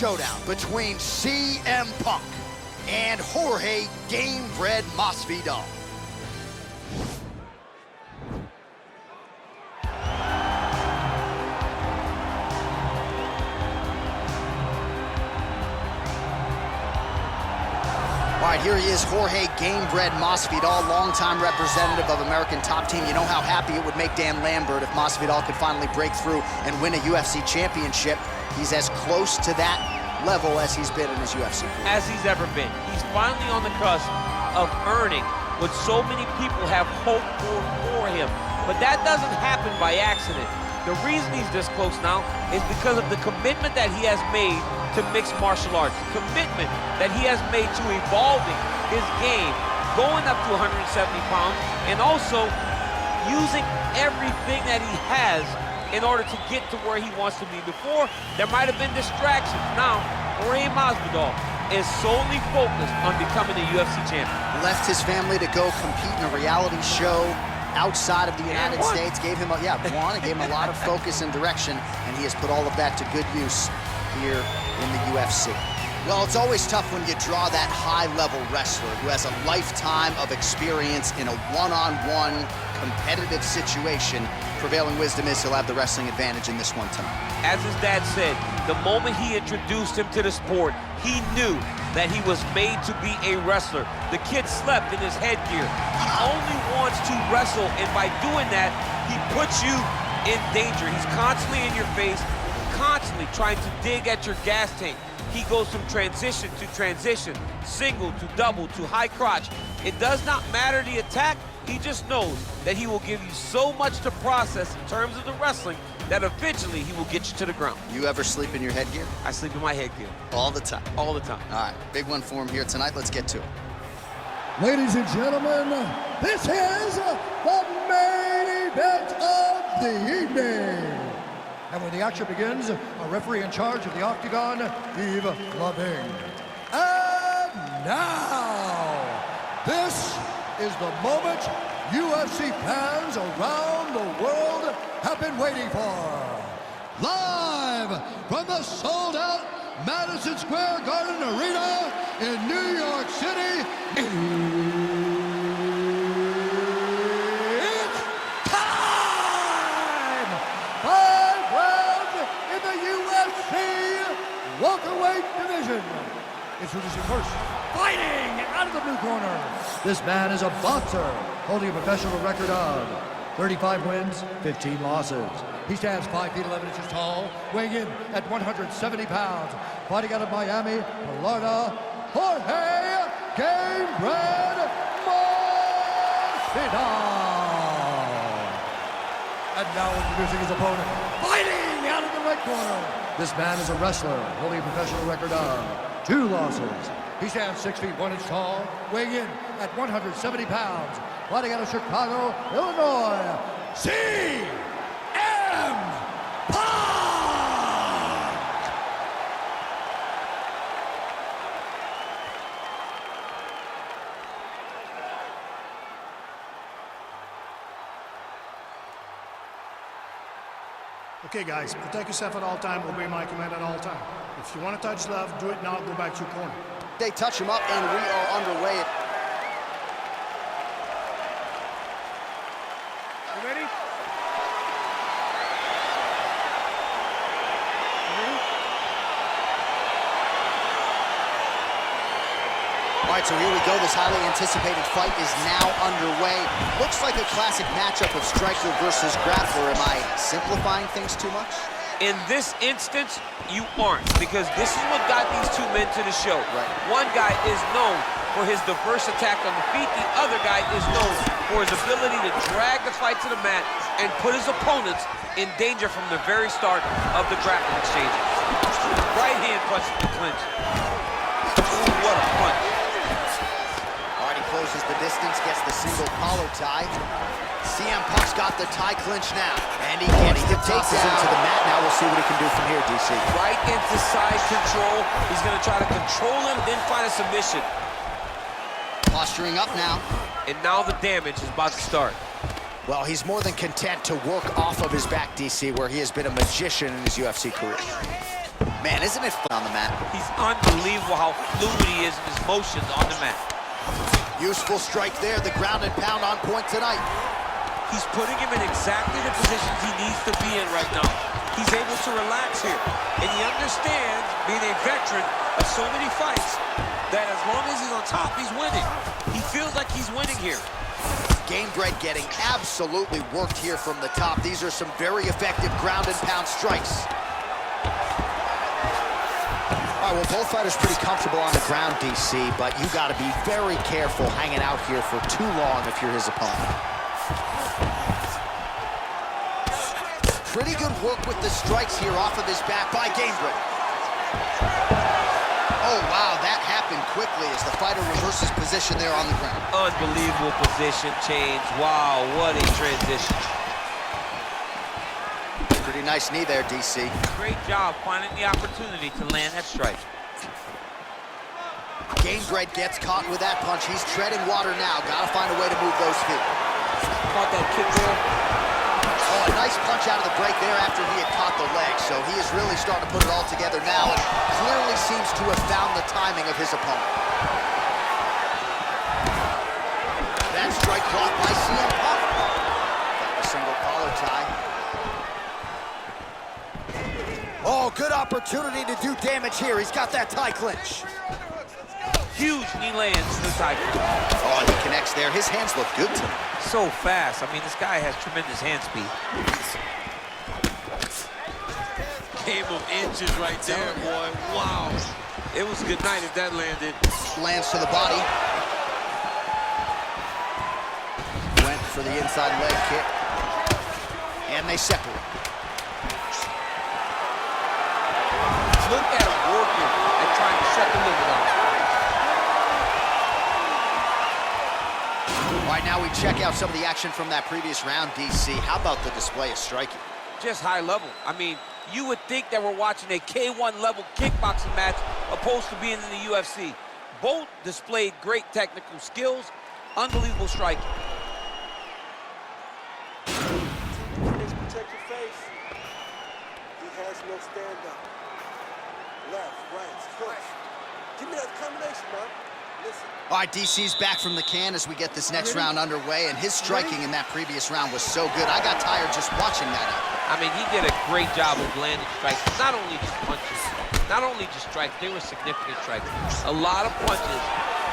showdown between CM Punk and Jorge Gamebred Masvidal. All right, here he is, Jorge Gamebred Masvidal, longtime representative of American Top Team. You know how happy it would make Dan Lambert if Masvidal could finally break through and win a UFC championship. He's as close to that level as he's been in his UFC career. As he's ever been. He's finally on the cusp of earning what so many people have hoped for him. But that doesn't happen by accident. The reason he's this close now is because of the commitment that he has made to mixed martial arts, commitment that he has made to evolving his game, going up to 170 pounds, and also using everything that he has in order to get to where he wants to be. Before, there might have been distractions. Now, Jorge Masvidal is solely focused on becoming a UFC champion. Left his family to go compete in a reality show outside of the United States, gave him it gave him a lot of focus and direction, and he has put all of that to good use here in the UFC. Well, it's always tough when you draw that high-level wrestler who has a lifetime of experience in a one-on-one competitive situation. Prevailing wisdom is he'll have the wrestling advantage in this one tonight. As his dad said, the moment he introduced him to the sport, he knew that he was made to be a wrestler. The kid slept in his headgear. He only wants to wrestle, and by doing that, he puts you in danger. He's constantly in your face, constantly trying to dig at your gas tank. He goes from transition to transition, single to double to high crotch. It does not matter the attack. He just knows that he will give you so much to process in terms of the wrestling that eventually he will get you to the ground. You ever sleep in your headgear? I sleep in my headgear. All the time? All the time. All right, big one for him here tonight. Let's get to it. Ladies and gentlemen, this is the main event of the evening. And when the action begins, a referee in charge of the Octagon, Yves Lavigne. And now, this is the moment UFC fans around the world have been waiting for. Live from the sold-out Madison Square Garden Arena in New York City, it's time! 5 rounds in the UFC welterweight division. Introducing first, fighting out of the blue corner. This man is a boxer, holding a professional record of 35 wins, 15 losses. He stands 5 feet 11 inches tall, weighing in at 170 pounds. Fighting out of Miami, Florida, Jorge Gamebred Masvidal. And now introducing his opponent, fighting out of the red corner. This man is a wrestler, holding a professional record of 2 losses. He stands 6 feet 1 inch tall, weighing in at 170 pounds. Fighting out of Chicago, Illinois, CM Punk! Okay, guys, protect yourself at all time, obey my command at all time. If you want to touch left, do it now, go back to your corner. They touch him up, and we are underway. You ready? All right, so here we go. This highly anticipated fight is now underway. Looks like a classic matchup of striker versus grappler. Am I simplifying things too much? In this instance, you aren't, because this is what got these two men to the show. Right. One guy is known for his diverse attack on the feet. The other guy is known for his ability to drag the fight to the mat and put his opponents in danger from the very start of the grappling exchanges. Right hand punch to the clinch. Ooh, what a punch. All right, he closes the distance, gets the single collar tie. CM Punk's got the tie clinch now, and he gets the takedown into the mat. Now we'll see what he can do from here, DC. Right into side control. He's going to try to control him, then find a submission. Posturing up now. And now the damage is about to start. Well, he's more than content to work off of his back, DC, where he has been a magician in his UFC career. Man, isn't it fun on the mat? He's unbelievable how fluid he is in his motions on the mat. Useful strike there, the ground and pound on point tonight. He's putting him in exactly the positions he needs to be in right now. He's able to relax here. And he understands, being a veteran of so many fights, that as long as he's on top, he's winning. He feels like he's winning here. Gamebred getting absolutely worked here from the top. These are some very effective ground and pound strikes. All right, well, both fighters pretty comfortable on the ground, DC, but you got to be very careful hanging out here for too long if you're his opponent. Pretty good work with the strikes here off of his back by Gamebred. Oh, wow, that happened quickly as the fighter reverses position there on the ground. Unbelievable position change. Wow, what a transition. Pretty nice knee there, DC. Great job finding the opportunity to land that strike. Gamebred gets caught with that punch. He's treading water now. Got to find a way to move those feet. Caught that kick there. Oh, a nice punch out of the break there after he had caught the leg. So he is really starting to put it all together now and clearly seems to have found the timing of his opponent. That strike blocked by CM Punk. Got the single collar tie. Oh, good opportunity to do damage here. He's got that tie clinch. Huge knee lands to the tie clinch. Oh, and he connects there. His hands look good tonight. So fast. I mean, this guy has tremendous hand speed. Game of inches right there, boy. Wow. It was a good night if that landed. Lands to the body. Went for the inside leg kick. And they separate. Look at him working and trying to shut the limit off. All right, now we check out some of the action from that previous round, DC. How about the display of striking? Just high level. I mean, you would think that we're watching a K1 level kickboxing match opposed to being in the UFC. Both displayed great technical skills, unbelievable striking. Protect your face. He has no stand-up. Left, right, push. Give me that combination, man. Listen. All right, DC's back from the can as we get this next round underway, and his striking in that previous round was so good. I got tired just watching that. I mean, he did a great job of landing strikes. Not only just punches, not only just strikes, they were significant strikes. A lot of punches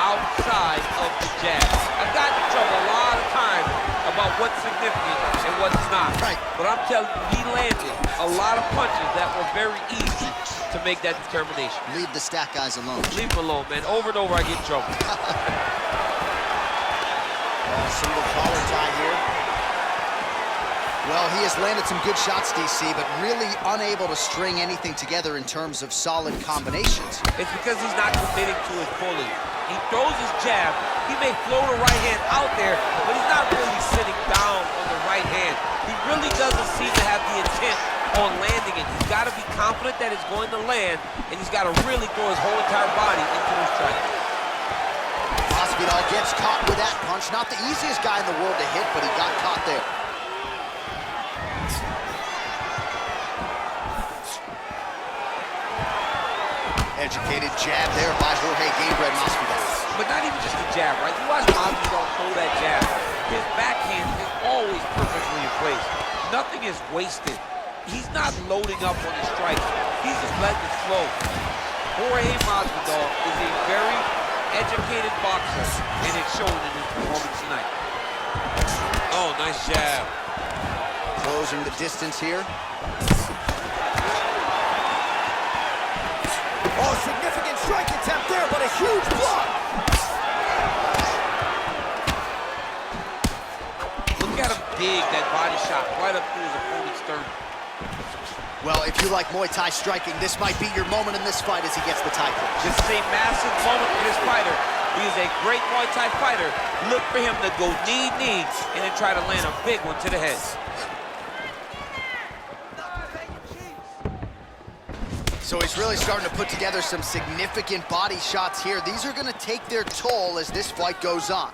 outside of the jab. I've gotten in trouble a lot of times about what's significant and what's not. Right. But I'm telling you, he landed a lot of punches that were very easy to make that determination. Leave the stat guys alone. Leave him alone, man. Over and over, I get in trouble. Single collar tie here. Well, he has landed some good shots, DC, but really unable to string anything together in terms of solid combinations. It's because he's not committing to his pulling. He throws his jab. He may throw the right hand out there, but he's not really sitting down on the right hand. He really doesn't seem to have the intent on landing it. He's got to be confident that it's going to land, and he's got to really throw his whole entire body into the strike. Masvidal gets caught with that punch. Not the easiest guy in the world to hit, but he got caught there. Educated jab there by Jorge Gamebred Masvidal. But not even just the jab, right? You watch Masvidal throw that jab. His backhand is always perfectly in place. Nothing is wasted. He's not loading up on the strikes. He's just letting it flow. Jorge Masvidal is a very educated boxer, and it's shown in his performance tonight. Oh, nice jab. Closing the distance here. Oh, significant strike attempt there, but a huge block. Look at him dig that body shot right up through his opponent's sternum. Well, if you like Muay Thai striking, this might be your moment in this fight as he gets the tie clinch. This is a massive moment for this fighter. He is a great Muay Thai fighter. Look for him to go knee, and then try to land a big one to the head. So he's really starting to put together some significant body shots here. These are going to take their toll as this fight goes on.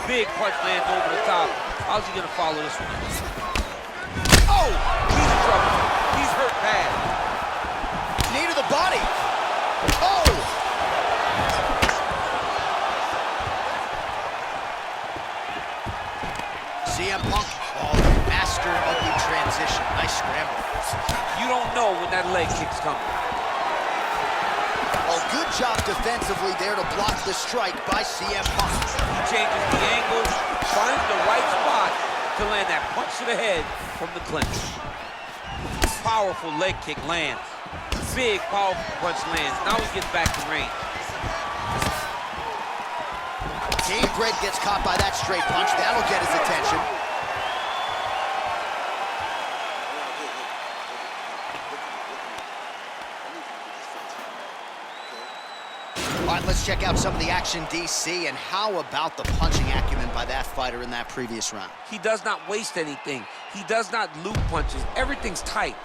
Big punch lands over the top. How's he going to follow this one? Oh, he's in trouble. He's hurt know when that leg kick's coming. Oh, good job defensively there to block the strike by CM Punk. He changes the angle, finds the right spot to land that punch to the head from the clinch. Powerful leg kick lands. Big, powerful punch lands. Now he gets back to range. Dave Bread gets caught by that straight punch. That'll get his attention. All right, let's check out some of the action, DC, and how about the punching acumen by that fighter in that previous round? He does not waste anything. He does not loop punches. Everything's tight.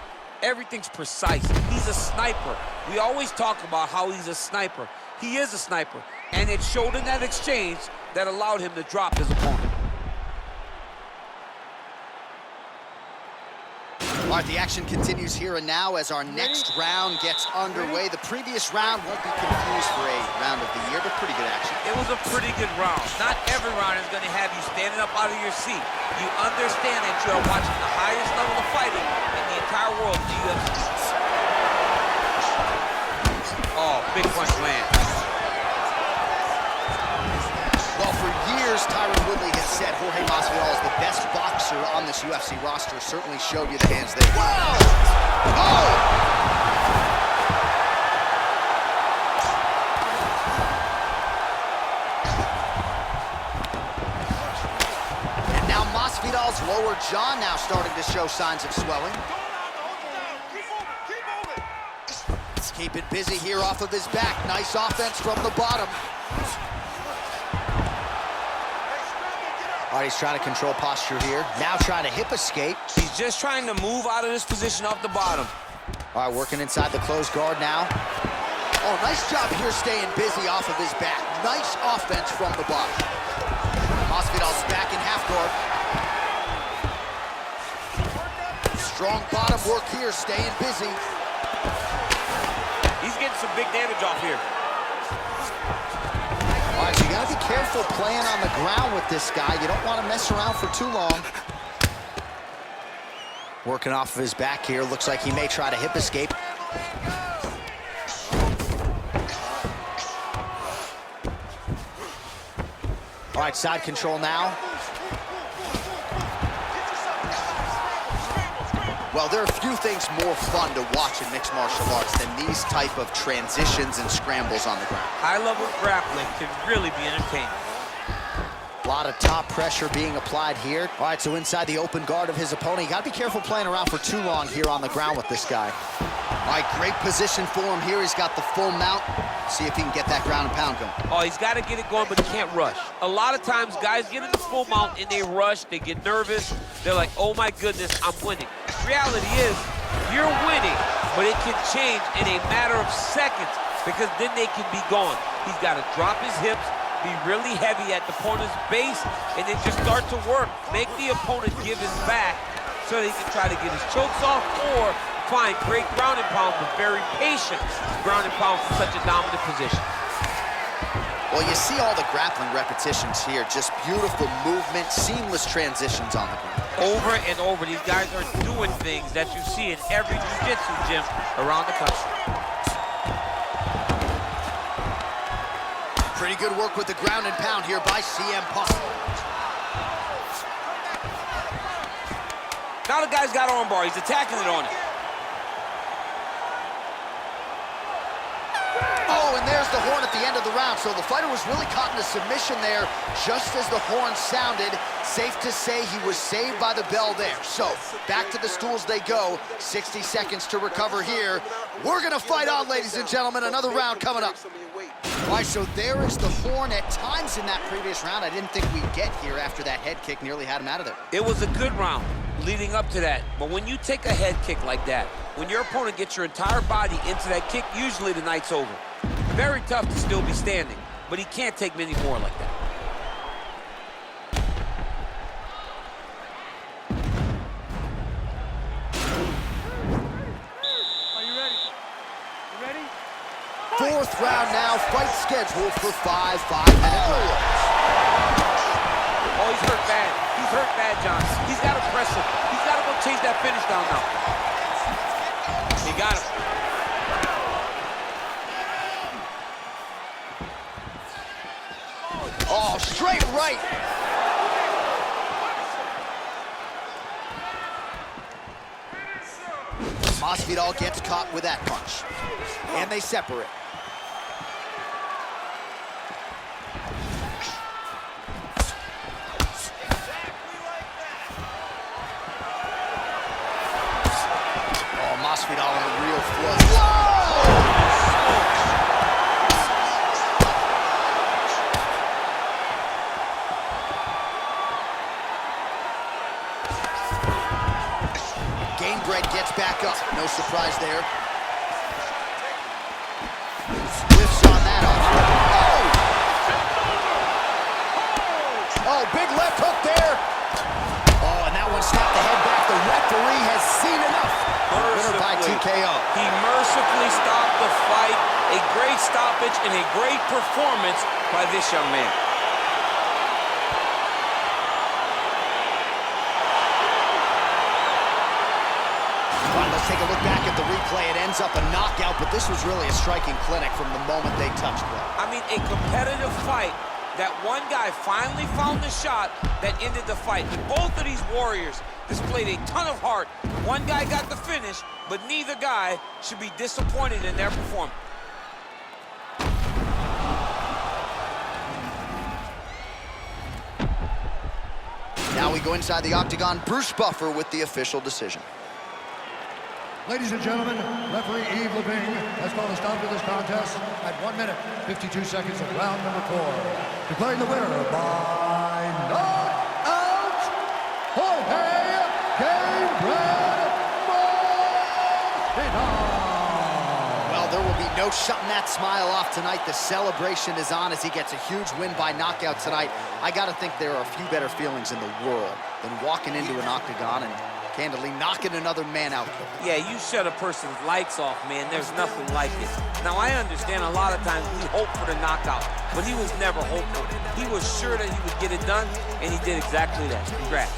Everything's precise. He's a sniper. We always talk about how he's a sniper. He is a sniper, and it showed in that exchange that allowed him to drop his opponent. All right, the action continues here and now as our next round gets underway. The previous round won't be confused for a round of the year, but pretty good action. It was a pretty good round. Not every round is going to have you standing up out of your seat. You understand that you are watching the highest level of fighting in the entire world, the UFC. Oh, big punch land. Well, for years, Tyron Woodley has said Jorge Masvidal is the best boxer on this UFC roster. Certainly showed you the hands there. Wow! Oh! And now Masvidal's lower jaw now starting to show signs of swelling. Let's keep it busy here off of his back. Nice offense from the bottom. All right, he's trying to control posture here. Now trying to hip escape. He's just trying to move out of this position off the bottom. All right, working inside the closed guard now. Oh, nice job here staying busy off of his back. Nice offense from the bottom. Masvidal's back in half guard. Strong bottom work here, staying busy. He's getting some big damage off here. All right, so you gotta be careful playing on the ground with this guy. You don't want to mess around for too long. Working off of his back here. Looks like he may try to hip escape. All right, side control now. Well, there are a few things more fun to watch in mixed martial arts than these type of transitions and scrambles on the ground. High-level grappling can really be entertaining. A lot of top pressure being applied here. All right, so inside the open guard of his opponent. You got to be careful playing around for too long here on the ground with this guy. All right, great position for him here. He's got the full mount. See if he can get that ground and pound going. Oh, he's got to get it going, but he can't rush. A lot of times, guys get in the full mount and they rush. They get nervous. They're like, oh, my goodness, I'm winning. The reality is, you're winning, but it can change in a matter of seconds because then they can be gone. He's got to drop his hips, be really heavy at the opponent's base, and then just start to work. Make the opponent give his back so that he can try to get his chokes off or find great ground and pound, but very patient ground and pound from such a dominant position. Well, you see all the grappling repetitions here. Just beautiful movement, seamless transitions on the ground. Over and over, these guys are doing things that you see in every jiu-jitsu gym around the country. Pretty good work with the ground and pound here by CM Punk. Now the guy's got armbar. He's attacking it on it. Oh, and there's the horn at the end of the round. So the fighter was really caught in a submission there just as the horn sounded. Safe to say he was saved by the bell there. So back to the stools they go. 60 seconds to recover here. We're going to fight on, ladies and gentlemen. Another round coming up. All right, so there is the horn. At times in that previous round, I didn't think we'd get here after that head kick nearly had him out of there. It was a good round leading up to that. But when you take a head kick like that, when your opponent gets your entire body into that kick, usually the night's over. Very tough to still be standing, but he can't take many more like that. Are you ready? You ready? Fourth round now, fight scheduled for 5 5-minute rounds. Oh, he's hurt bad. He's hurt bad, John. He's got to press him. He's got to go chase that finish down now. He He got him. Oh, straight right. Masvidal gets caught with that punch. And they separate. Oh, Masvidal in a real flow. Whoa! Gamebred gets back up. No surprise there. Whiffs on that off. Oh! Oh, big left hook there. Oh, and that one snapped the head back. The referee has seen enough. Winner by TKO. He mercifully stopped the fight. A great stoppage and a great performance by this young man. Let's take a look back at the replay. It ends up a knockout, but this was really a striking clinic from the moment they touched play. I mean, a competitive fight. That one guy finally found the shot that ended the fight. And both of these warriors displayed a ton of heart. One guy got the finish, but neither guy should be disappointed in their performance. Now we go inside the octagon. Bruce Buffer with the official decision. Ladies and gentlemen, referee Yves Levine has called a stop to this contest at 1 minute, 52 seconds of round number 4. Declaring the winner by knockout, Jorge Masvidal. Well, there will be no shutting that smile off tonight. The celebration is on as he gets a huge win by knockout tonight. I got to think there are a few better feelings in the world than walking into an octagon and candidly knocking another man out. Yeah, you shut a person's lights off, man. There's nothing like it. Now, I understand a lot of times we hope for the knockout, but he was never hopeful. He was sure that he would get it done, and he did exactly that. Congrats.